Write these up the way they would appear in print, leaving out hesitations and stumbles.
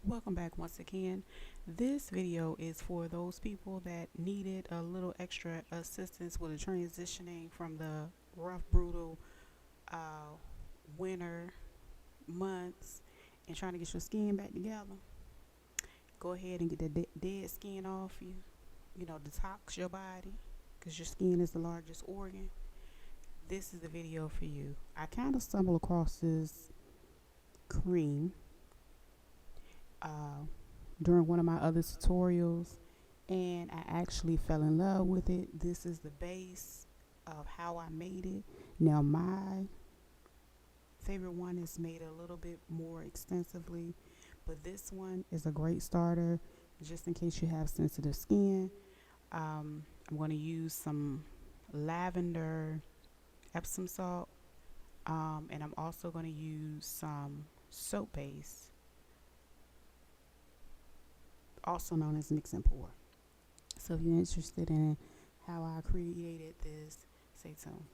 Welcome back once again. This video is for those people that needed a little extra assistance with the transitioning from the rough, brutal uh, winter months and trying to get your skin back together. Go ahead and get the dead skin off you. Detox your body because your skin is the largest organ. This is the video for you. I kind of stumbled across this cream uh, during one of my other tutorials, and I actually fell in love with it. This is the base of how I made it. Now my favorite one is made a little bit more extensively, but this one is a great starter just in case you have sensitive skin. I'm going to use some lavender Epsom salt, and I'm also going to use some soap base, also known as mix and pour. So if you're interested in how I created this, stay tuned.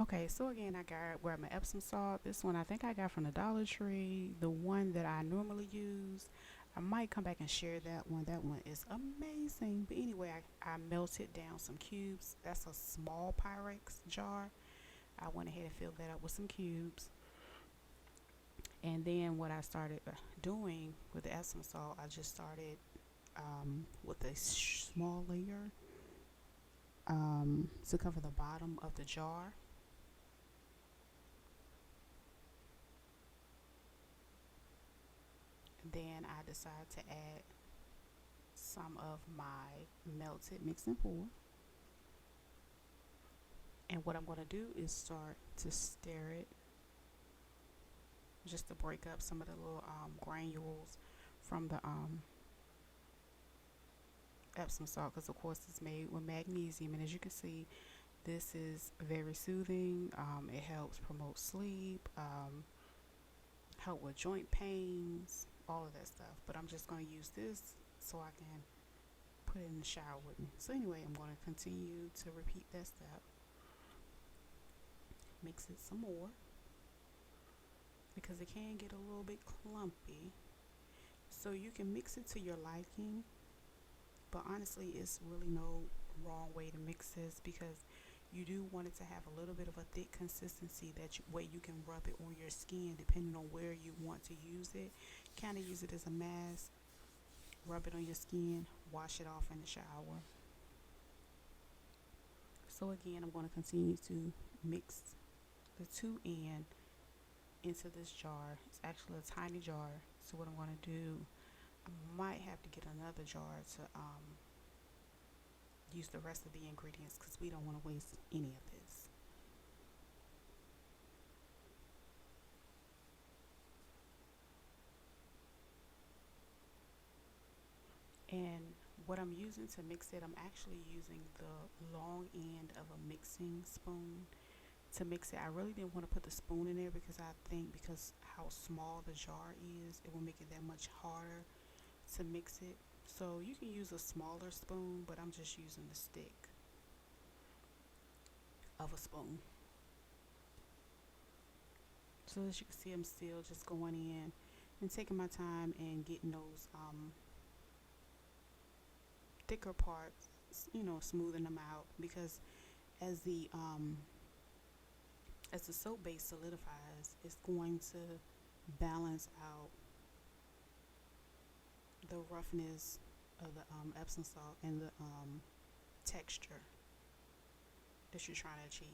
Okay, so again, I grabbed my Epsom salt. This one I think I got from the Dollar Tree. The one that I normally use, I might come back and share that one. That one is amazing. But anyway, I melted down some cubes. That's a small Pyrex jar. I went ahead and filled that up with some cubes. And then what I started doing with the Epsom salt, I just started with a small layer to cover the bottom of the jar. Then I decided to add some of my melted mix and pour. And what I'm going to do is start to stir it just to break up some of the little granules from the Epsom salt, because of course it's made with magnesium, and as you can see, this is very soothing. It helps promote sleep, help with joint pains, all of that stuff. But I'm just going to use this so I can put it in the shower with me. So anyway, I'm going to continue to repeat that step. Mix it some more because it can get a little bit clumpy. So you can mix it to your liking, but honestly it's really no wrong way to mix this, because you do want it to have a little bit of a thick consistency that way you can rub it on your skin depending on where you want to use it. Kind of use it as a mask, rub it on your skin, wash it off in the shower. So again, I'm going to continue to mix the two into this jar. It's actually a tiny jar, so what I'm going to do, I might have to get another jar to use the rest of the ingredients, because we don't want to waste any of this. And what I'm using to mix it, I'm actually using the long end of a mixing spoon to mix it. I really didn't want to put the spoon in there because I think because how small the jar is, it will make it that much harder to mix it. So you can use a smaller spoon, but I'm just using the stick of a spoon. So as you can see, I'm still just going in and taking my time and getting those thicker parts, smoothing them out, because as the soap base solidifies, it's going to balance out the roughness of the Epsom salt and the texture that you're trying to achieve.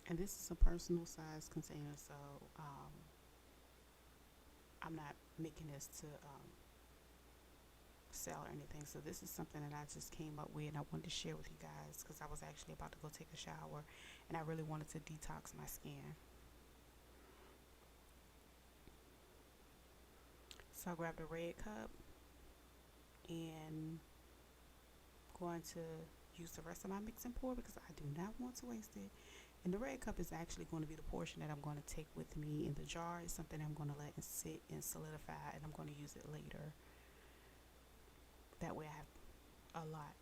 And this is a personal size container, so I'm not making this to sell or anything. So this is something that I just came up with and I wanted to share with you guys, because I was actually about to go take a shower and I really wanted to detox my skin. So I grabbed a red cup and going to use the rest of my mix and pour because I do not want to waste it. And the red cup is actually going to be the portion that I'm going to take with me, and the jar is something I'm going to let it sit and solidify, and I'm going to use it later. That way I have a lot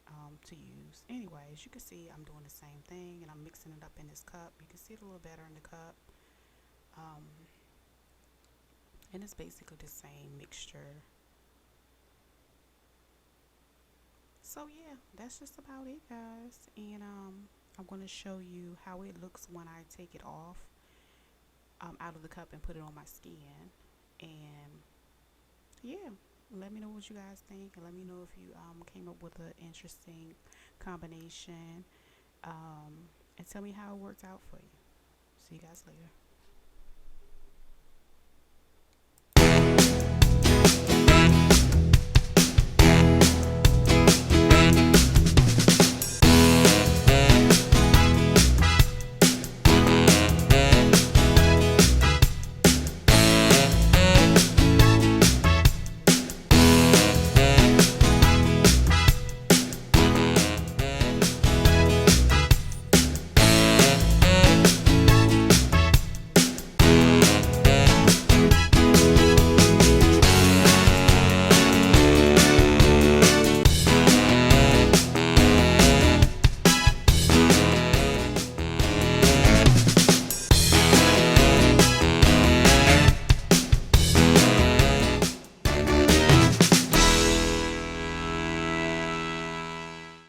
to use. Anyway, as you can see, I'm doing the same thing, and I'm mixing it up in this cup. You can see it a little better in the cup. And it's basically the same mixture. So yeah, that's just about it, guys. And I'm going to show you how it looks when I take it off out of the cup and put it on my skin. And yeah, let me know what you guys think, and let me know if you came up with an interesting combination, and tell me how it worked out for you. See you guys later.